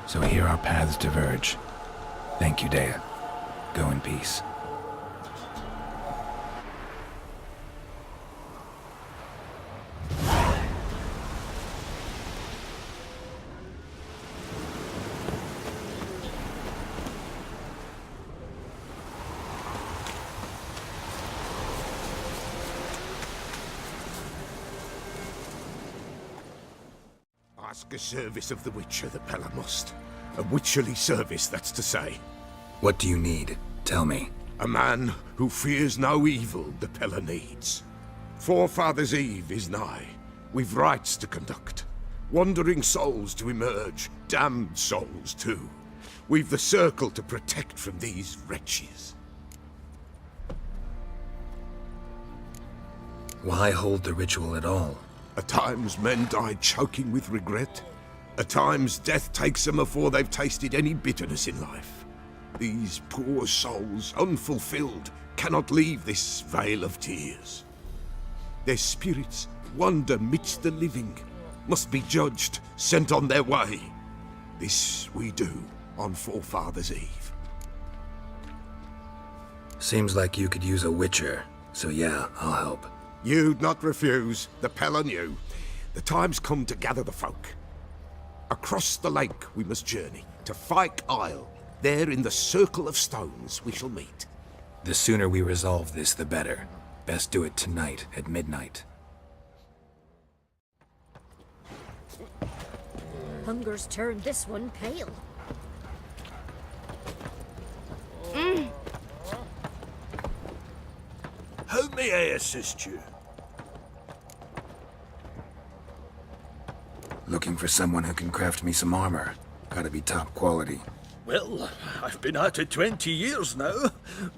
So here our paths diverge. Thank you, Dea. Go in peace. Ask a service of the Witcher, the Pella must. A witcherly service, that's to say. What do you need? Tell me. A man who fears no evil the Pella needs. Forefathers' Eve is nigh. We've rites to conduct. Wandering souls to emerge, damned souls too. We've the circle to protect from these wretches. Why hold the ritual at all? At times men die choking with regret. At times death takes them before they've tasted any bitterness in life. These poor souls, unfulfilled, cannot leave this vale of tears. Their spirits wander midst the living, must be judged, sent on their way. This we do on Forefathers' Eve. Seems like you could use a witcher, so yeah, I'll help. You'd not refuse, the Pella knew. The time's come to gather the folk. Across the lake we must journey, to Fyke Isle. There in the circle of stones we shall meet. The sooner we resolve this, the better. Best do it tonight at midnight. Hunger's turned this one pale. How may I assist you? Looking for someone who can craft me some armor. Gotta be top quality. Well, I've been at it 20 years now.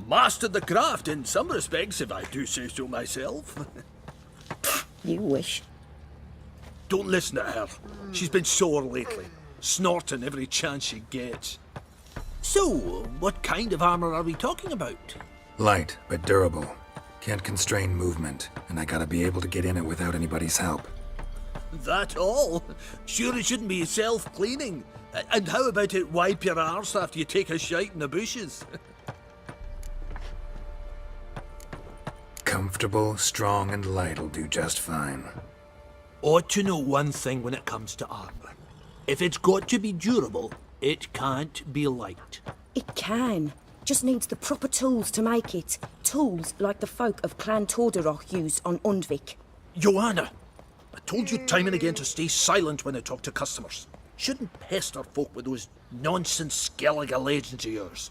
Mastered the craft in some respects, if I do say so myself. You wish. Don't listen to her. She's been sore lately, snorting every chance she gets. So, what kind of armor are we talking about? Light, but durable. Can't constrain movement, and I gotta be able to get in it without anybody's help. That all? Sure it shouldn't be self-cleaning. And how about it wipe your arse after you take a shite in the bushes? Comfortable, strong, and light'll do just fine. Ought to know one thing when it comes to armor. If it's got to be durable, it can't be light. It can. Just needs the proper tools to make it. Tools like the folk of Clan Tordaroch used on Undvik. Joanna, I told you time and again to stay silent when I talk to customers. Shouldn't pester folk with those nonsense Skellige legends of yours.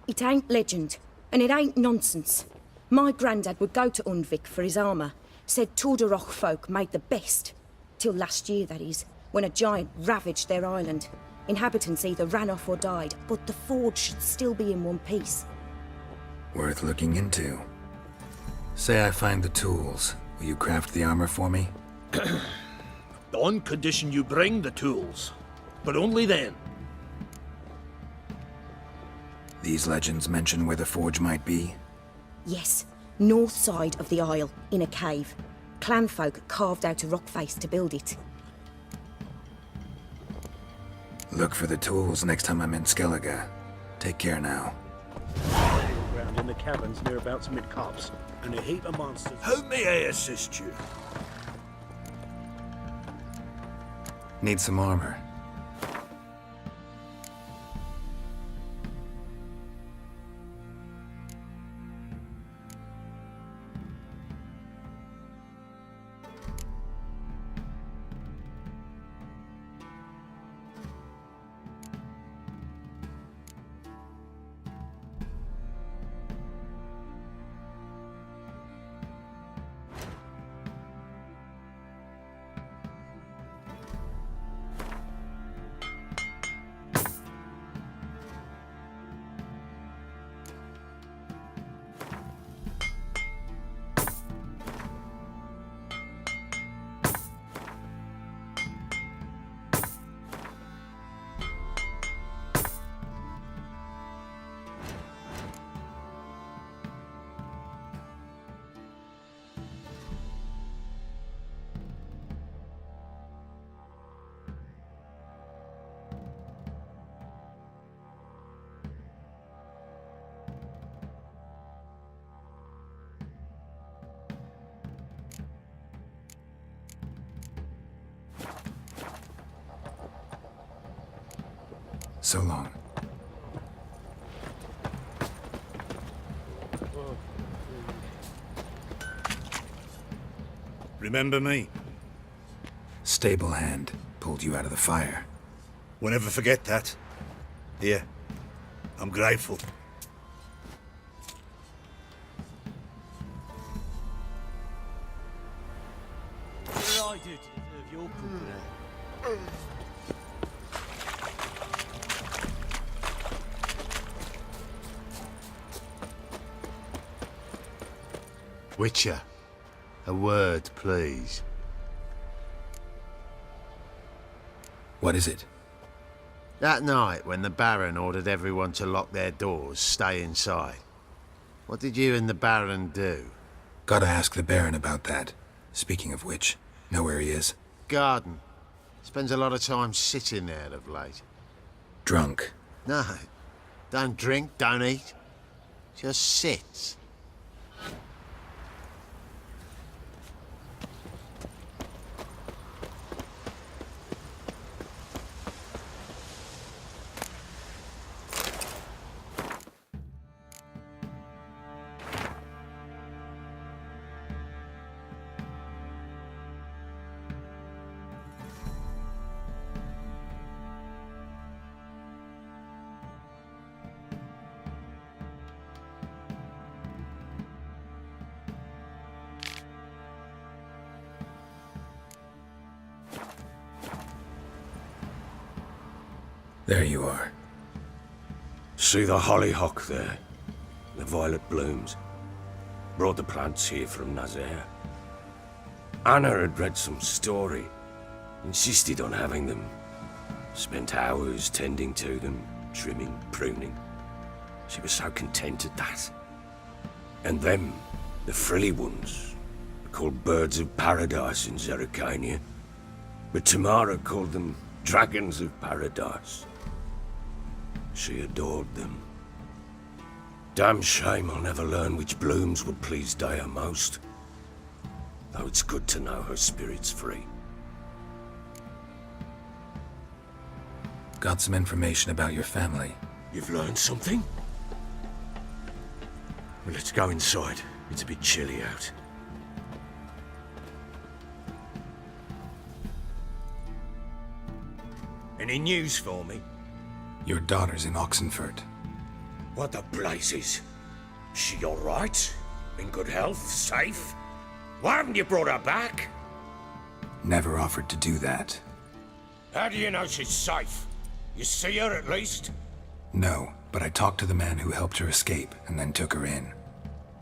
It ain't legend, and it ain't nonsense. My grandad would go to Undvik for his armour. Said Tordaroch folk made the best. Till last year, that is, when a giant ravaged their island. Inhabitants either ran off or died, but the forge should still be in one piece. Worth looking into. Say I find the tools. Will you craft the armor for me? On condition you bring the tools. But only then. These legends mention where the forge might be? Yes, north side of the isle, in a cave. Clanfolk carved out a rock face to build it. Look for the tools next time I'm in Skellige. Take care now. Ground in the caverns nearabouts mid-copse, and a heap of monsters. How may I assist you? Need some armor. so long. Remember me? Stable hand pulled you out of the fire. We'll never forget that. Here, I'm grateful. What did I do to deserve your company? Witcher, a word, please. What is it? That night when the Baron ordered everyone to lock their doors, stay inside. What did you and the Baron do? Gotta ask the Baron about that. Speaking of which, know where he is? Garden. Spends a lot of time sitting there of late. Drunk. No, don't drink, don't eat. Just sits. There you are. See the hollyhock there? The violet blooms. Brought the plants here from Nazaire. Anna had read some story. Insisted on having them. Spent hours tending to them, trimming, pruning. She was so content at that. And them, the frilly ones, are called birds of paradise in Zerrikania. But Tamara called them dragons of paradise. She adored them. Damn shame I'll never learn which blooms would please Dea most. Though it's good to know her spirit's free. Got some information about your family. You've learned something? Well, let's go inside. It's a bit chilly out. Any news for me? Your daughter's in Oxenfurt. What the blazes? She all right? In good health? Safe? Why haven't you brought her back? Never offered to do that. How do you know she's safe? You see her at least? No, but I talked to the man who helped her escape and then took her in.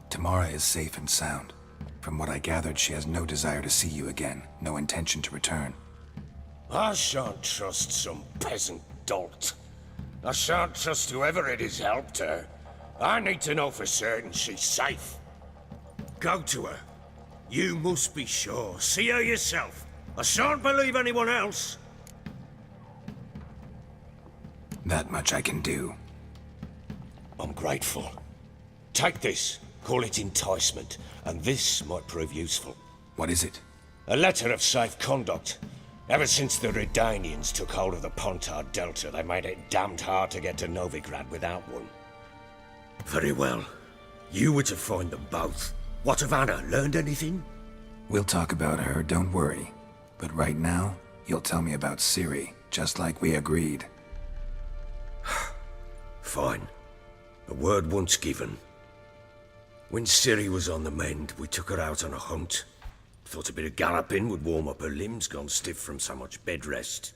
Tamara is safe and sound. From what I gathered, she has no desire to see you again, no intention to return. I shan't trust some peasant dolt. I shan't trust whoever it is helped her. I need to know for certain she's safe. Go to her. You must be sure. See her yourself. I shan't believe anyone else. That much I can do. I'm grateful. Take this. Call it enticement, and this might prove useful. What is it? A letter of safe conduct. Ever since the Redanians took hold of the Pontar Delta, they made it damned hard to get to Novigrad without one. Very well. You were to find them both. What of Anna? Learned anything? We'll talk about her, don't worry. But right now, you'll tell me about Ciri, just like we agreed. Fine. A word once given. When Ciri was on the mend, we took her out on a hunt. Thought a bit of galloping would warm up her limbs, gone stiff from so much bed rest.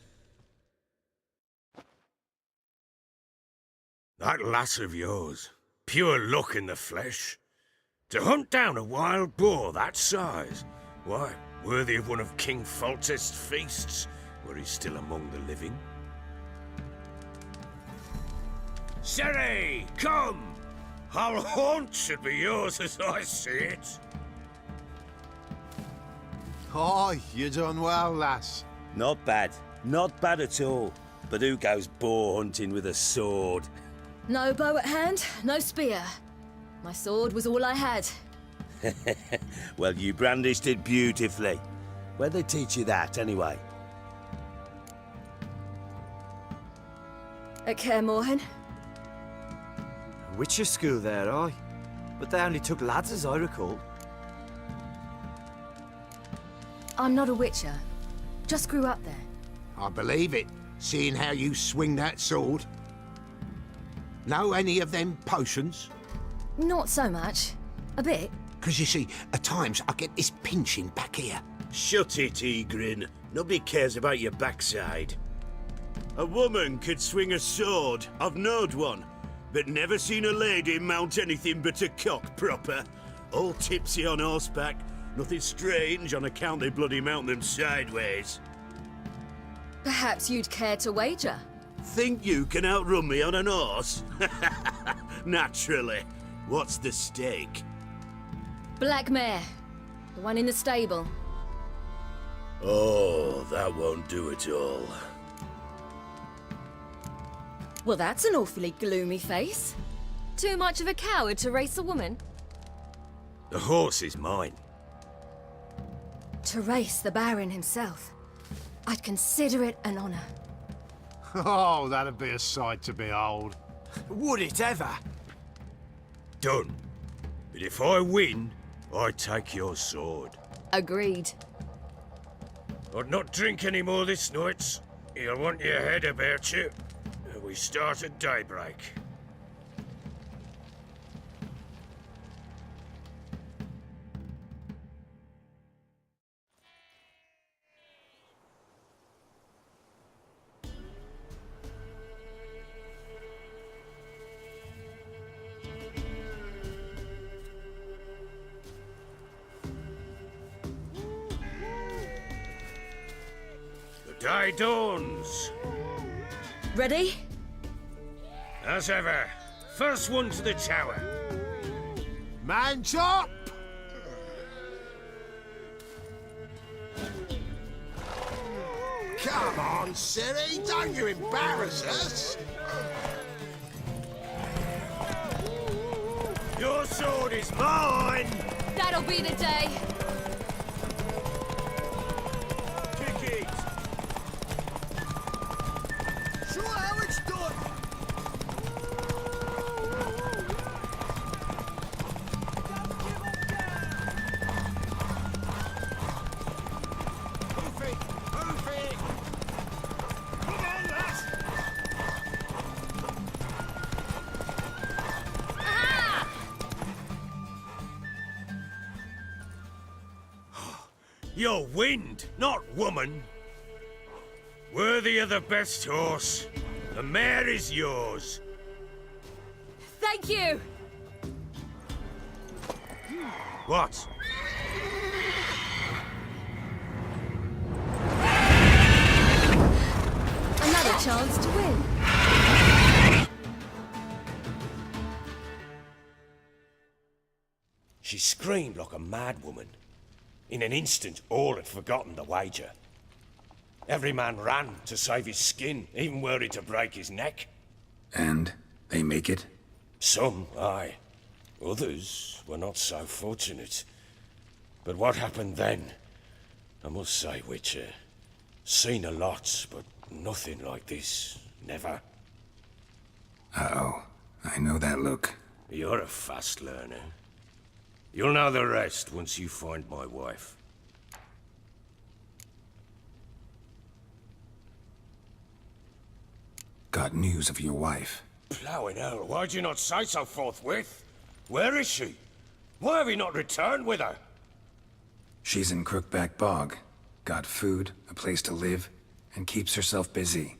That lass of yours, pure luck in the flesh. To hunt down a wild boar that size, why, worthy of one of King Foltest's feasts, where he's still among the living. Ciri, come! Our haunt should be yours as I see it. Aye, you done well, lass. Not bad. Not bad at all. But who goes boar hunting with a sword? No bow at hand, no spear. My sword was all I had. Well, you brandished it beautifully. Where'd they teach you that, anyway? At Kaer Morhen? Witcher school there, aye. But they only took lads, as I recall. I'm not a witcher. Just grew up there. I believe it, seeing how you swing that sword. Know any of them potions? Not so much. A bit. 'Cause you see, at times I get this pinching back here. Shut it, Egrin. Nobody cares about your backside. A woman could swing a sword. I've knowed one. But never seen a lady mount anything but a cock proper. All tipsy on horseback. Nothing strange on account they bloody mount them sideways. Perhaps you'd care to wager? Think you can outrun me on an horse? Naturally. What's the stake? Black mare. The one in the stable. Oh, that won't do it all. Well, that's an awfully gloomy face. Too much of a coward to race a woman? The horse is mine. To race the Baron himself. I'd consider it an honor. Oh, that'd be a sight to behold. Would it ever? Done. But if I win, I take your sword. Agreed. I'd not drink any more this night. You'll want your head about you. We start at daybreak. The day dawns. Ready? As ever, first one to the tower. Man chop! Come on, Ciri, don't you embarrass us. Your sword is mine! That'll be the day. Kick it! Show how it's done! You're wind, not woman. Worthy of the best horse. The mare is yours. Thank you! What? Another chance to win. She screamed like a mad woman. In an instant, all had forgotten the wager. Every man ran to save his skin, even worried to break his neck. And they make it? Some, aye. Others were not so fortunate. But what happened then? I must say, Witcher, seen a lot, but nothing like this. Never. Uh-oh. I know that look. You're a fast learner. You'll know the rest once you find my wife. Got news of your wife. Plowing hell, why'd you not say so forthwith? Where is she? Why have you not returned with her? She's in Crookback Bog. Got food, a place to live, and keeps herself busy.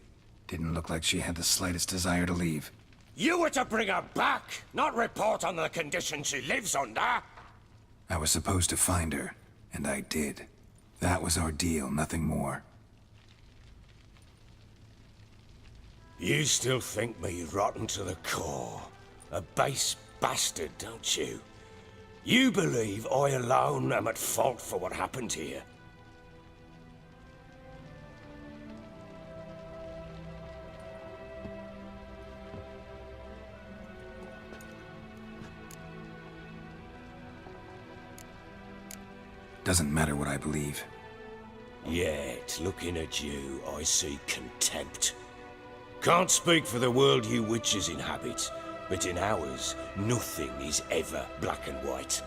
Didn't look like she had the slightest desire to leave. You were to bring her back, not report on the conditions she lives under. I was supposed to find her, and I did. That was our deal, nothing more. You still think me rotten to the core. A base bastard, don't you? You believe I alone am at fault for what happened here. Doesn't matter what I believe. Yet, looking at you, I see contempt. Can't speak for the world you witches inhabit, but in ours, nothing is ever black and white.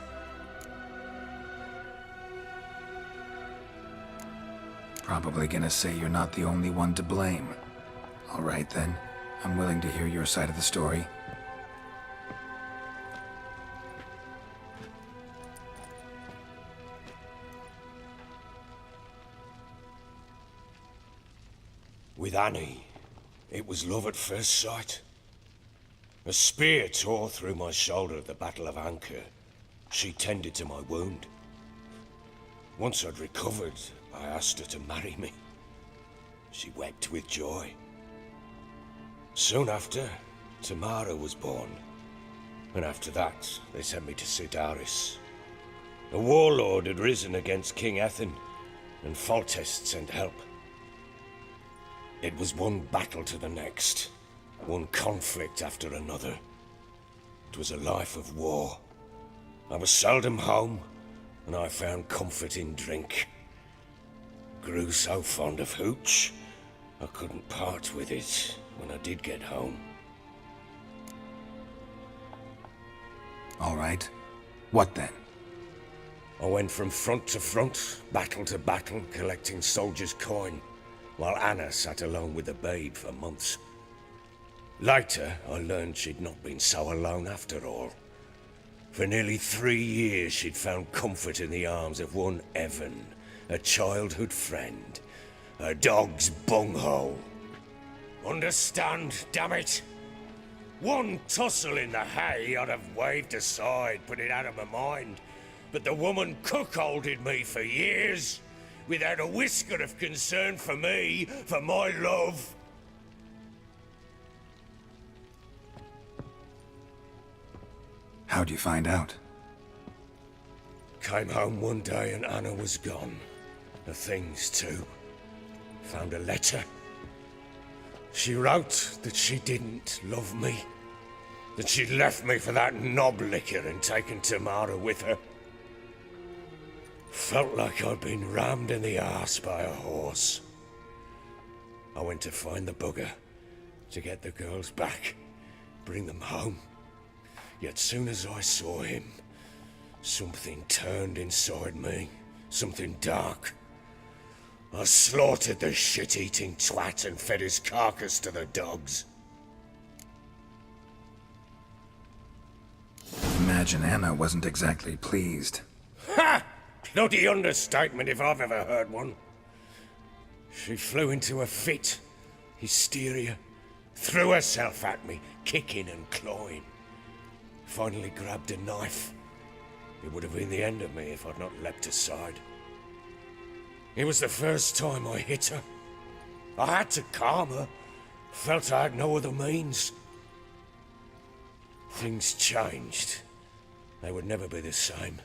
Probably gonna say you're not the only one to blame. All right then, I'm willing to hear your side of the story. With Annie, it was love at first sight. A spear tore through my shoulder at the Battle of Anchor. She tended to my wound. Once I'd recovered, I asked her to marry me. She wept with joy. Soon after, Tamara was born. And after that, they sent me to Cidaris. A warlord had risen against King Ethan, and Foltest sent help. It was one battle to the next, one conflict after another. It was a life of war. I was seldom home, and I found comfort in drink. Grew so fond of hooch, I couldn't part with it when I did get home. All right. What then? I went from front to front, battle to battle, collecting soldiers' coin, while Anna sat alone with the babe for months. Later, I learned she'd not been so alone after all. For nearly 3 years, she'd found comfort in the arms of one Evan, a childhood friend, a dog's bunghole. Understand, damn it? One tussle in the hay I'd have waved aside, put it out of my mind. But the woman cuckolded me for years, without a whisker of concern for me, for my love. How'd you find out? Came home one day and Anna was gone. The things too. Found a letter. She wrote that she didn't love me. That she'd left me for that knob licker and taken Tamara with her. Felt like I'd been rammed in the arse by a horse. I went to find the bugger, to get the girls back, bring them home. Yet soon as I saw him, something turned inside me, something dark. I slaughtered the shit-eating twat and fed his carcass to the dogs. Imagine Anna wasn't exactly pleased. Ha! Bloody understatement if I've ever heard one. She flew into a fit, hysteria, threw herself at me, kicking and clawing. Finally grabbed a knife. It would have been the end of me if I'd not leapt aside. It was the first time I hit her. I had to calm her. Felt I had no other means. Things changed. They would never be the same.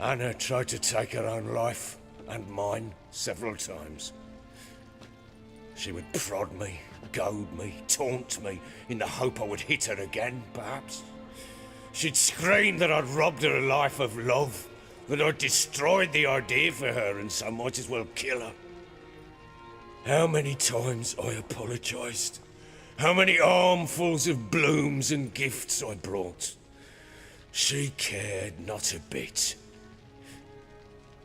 Anna tried to take her own life, and mine, several times. She would prod me, goad me, taunt me, in the hope I would hit her again, perhaps. She'd scream that I'd robbed her a life of love, that I'd destroyed the idea for her and so might as well kill her. How many times I apologized. How many armfuls of blooms and gifts I brought. She cared not a bit.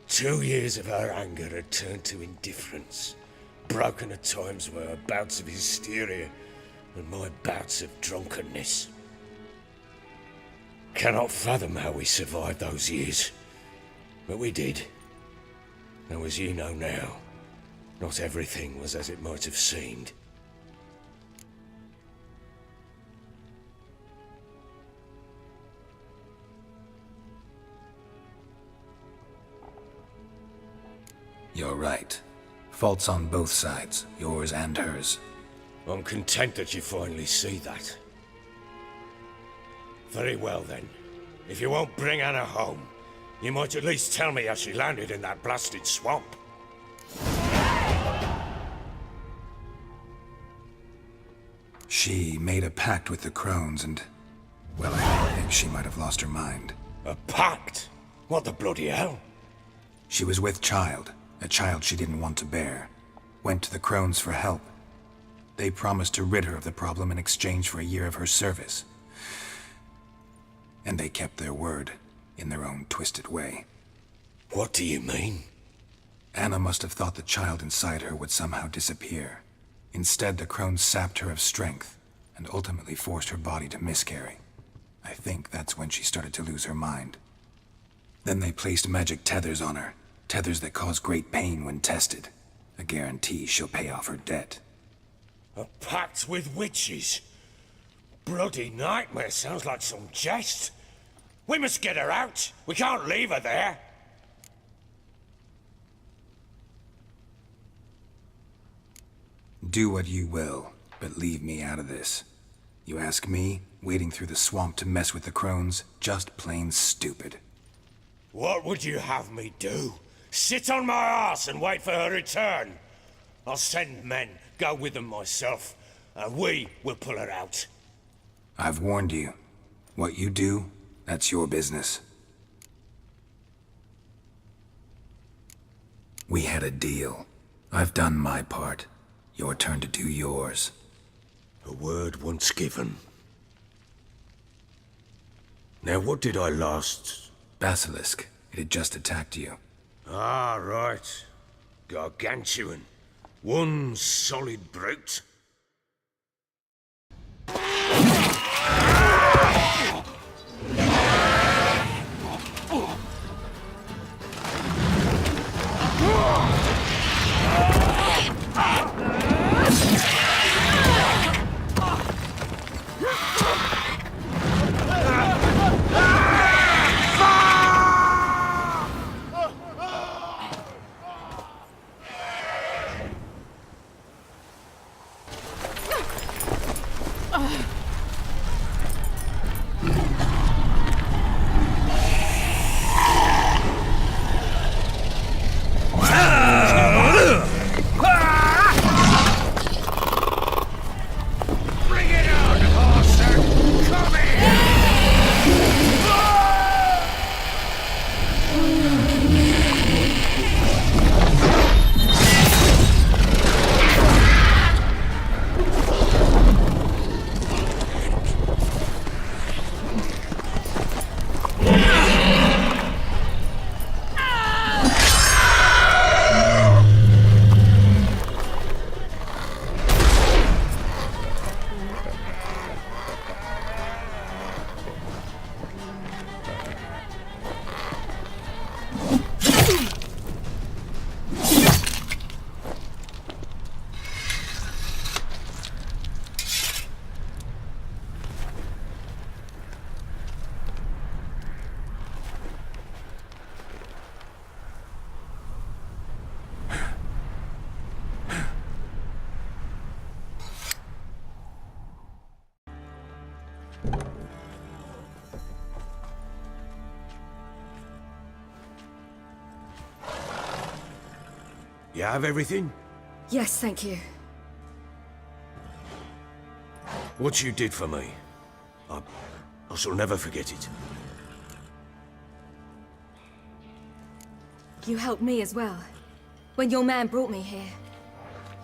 2 years of her anger had turned to indifference, broken at times by her bouts of hysteria and my bouts of drunkenness. Cannot fathom how we survived those years, but we did. Though as you know now, not everything was as it might have seemed. You're right. Faults on both sides, yours and hers. I'm content that you finally see that. Very well then. If you won't bring Anna home, you might at least tell me how she landed in that blasted swamp. She made a pact with the crones and... well, I think she might have lost her mind. A pact? What the bloody hell? She was with child, a child she didn't want to bear. Went to the crones for help. They promised to rid her of the problem in exchange for a year of her service. And they kept their word, in their own twisted way. What do you mean? Anna must have thought the child inside her would somehow disappear. Instead, the crones sapped her of strength, and ultimately forced her body to miscarry. I think that's when she started to lose her mind. Then they placed magic tethers on her, tethers that cause great pain when tested. A guarantee she'll pay off her debt. A pact with witches? Bloody nightmare, sounds like some jest. We must get her out. We can't leave her there. Do what you will, but leave me out of this. You ask me, wading through the swamp to mess with the crones, just plain stupid. What would you have me do? Sit on my arse and wait for her return? I'll send men, go with them myself, and we will pull her out. I've warned you. What you do, that's your business. We had a deal. I've done my part. Your turn to do yours. A word once given. Now, what did I last... Basilisk. It had just attacked you. Ah, right. Gargantuan. One solid brute. You have everything? Yes, thank you. What you did for me, I shall never forget it. You helped me as well. When your man brought me here.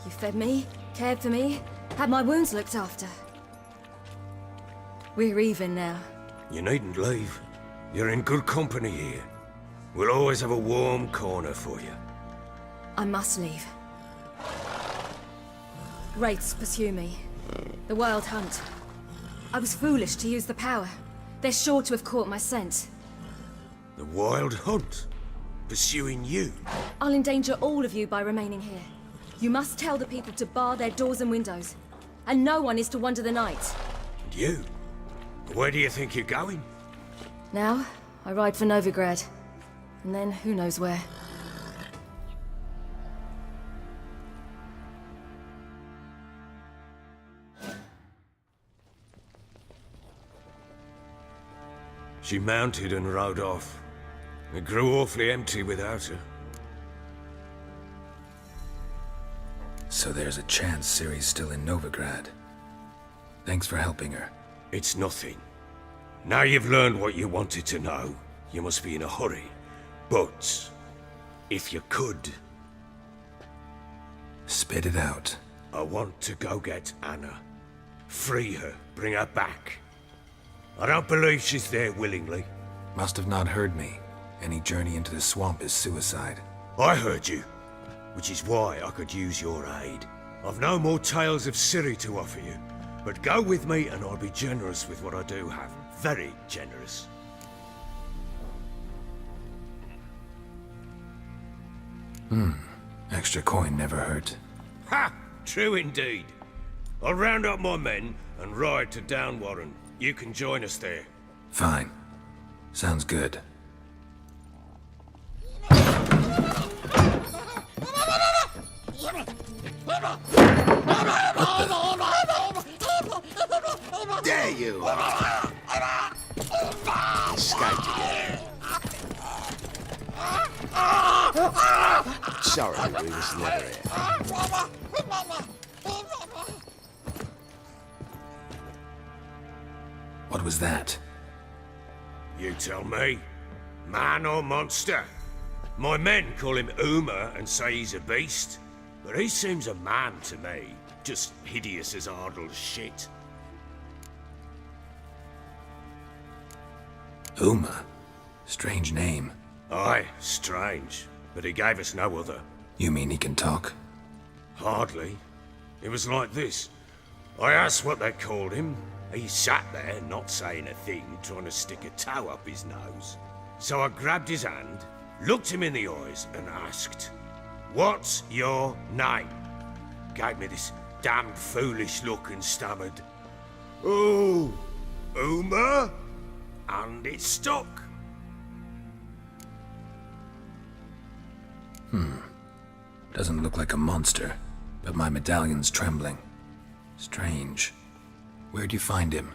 You fed me, cared for me, had my wounds looked after. We're even now. You needn't leave. You're in good company here. We'll always have a warm corner for you. I must leave. Wraiths pursue me. The Wild Hunt. I was foolish to use the power. They're sure to have caught my scent. The Wild Hunt? Pursuing you? I'll endanger all of you by remaining here. You must tell the people to bar their doors and windows. And no one is to wander the night. And you? Where do you think you're going? Now, I ride for Novigrad. And then, who knows where. She mounted and rode off. It grew awfully empty without her. So there's a chance Ciri's still in Novigrad. Thanks for helping her. It's nothing. Now you've learned what you wanted to know, you must be in a hurry. But, if you could... Spit it out. I want to go get Anna. Free her, bring her back. I don't believe she's there willingly. Must have not heard me. Any journey into the swamp is suicide. I heard you, which is why I could use your aid. I've no more tales of Ciri to offer you, but go with me and I'll be generous with what I do have. Very generous. Extra coin never hurt. Ha! True indeed. I'll round up my men and ride to Downwarren. You can join us there. Fine. Sounds good. There you are! Escaped again. Sorry, we was never here. What was that? You tell me. Man or monster? My men call him Uma and say he's a beast, but he seems a man to me. Just hideous as Ardle's shit. Uma? Strange name. Aye, strange. But he gave us no other. You mean he can talk? Hardly. It was like this. I asked what they called him. He sat there, not saying a thing, trying to stick a toe up his nose. So I grabbed his hand, looked him in the eyes, and asked, "What's your name?" Gave me this damned foolish look and stammered, "Oh, Uma?" And it stuck. Doesn't look like a monster, but my medallion's trembling. Strange. Where'd you find him?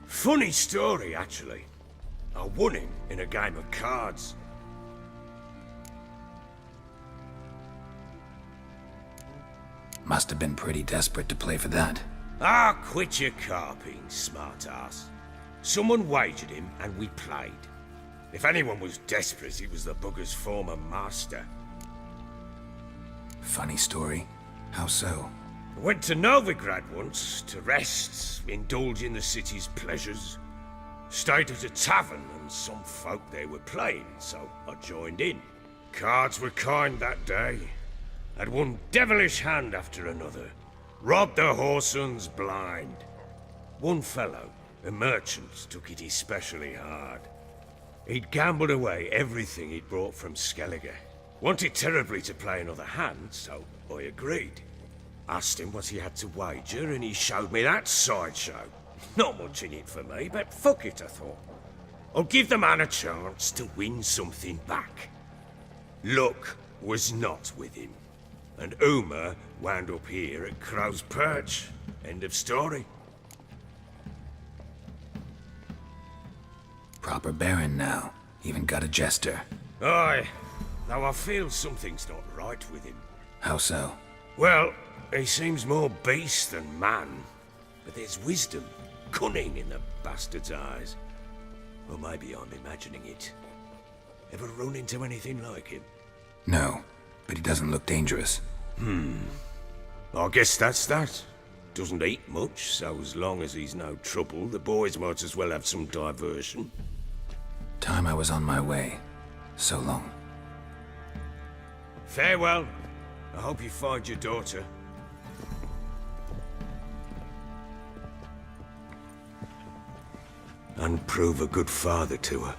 Funny story, actually. I won him in a game of cards. Must have been pretty desperate to play for that. Ah, quit your carping, smartass. Someone wagered him and we played. If anyone was desperate, it was the bugger's former master. Funny story. How so? I went to Novigrad once to rest, indulge in the city's pleasures. Stayed at a tavern and some folk there were playing, so I joined in. Cards were kind that day. Had one devilish hand after another. Robbed the whoresons blind. One fellow, a merchant, took it especially hard. He'd gambled away everything he'd brought from Skellige. Wanted terribly to play another hand, so I agreed. Asked him what he had to wager, and he showed me that sideshow. Not much in it for me, but fuck it, I thought. I'll give the man a chance to win something back. Luck was not with him, and Uma wound up here at Crow's Perch. End of story. Proper baron now. Even got a jester. Aye, though I feel something's not right with him. How so? Well, he seems more beast than man, but there's wisdom, cunning in the bastard's eyes. Or maybe I'm imagining it. Ever run into anything like him? No, but he doesn't look dangerous. I guess that's that. Doesn't eat much, so as long as he's no trouble, the boys might as well have some diversion. Time I was on my way. So long. Farewell. I hope you find your daughter. And prove a good father to her.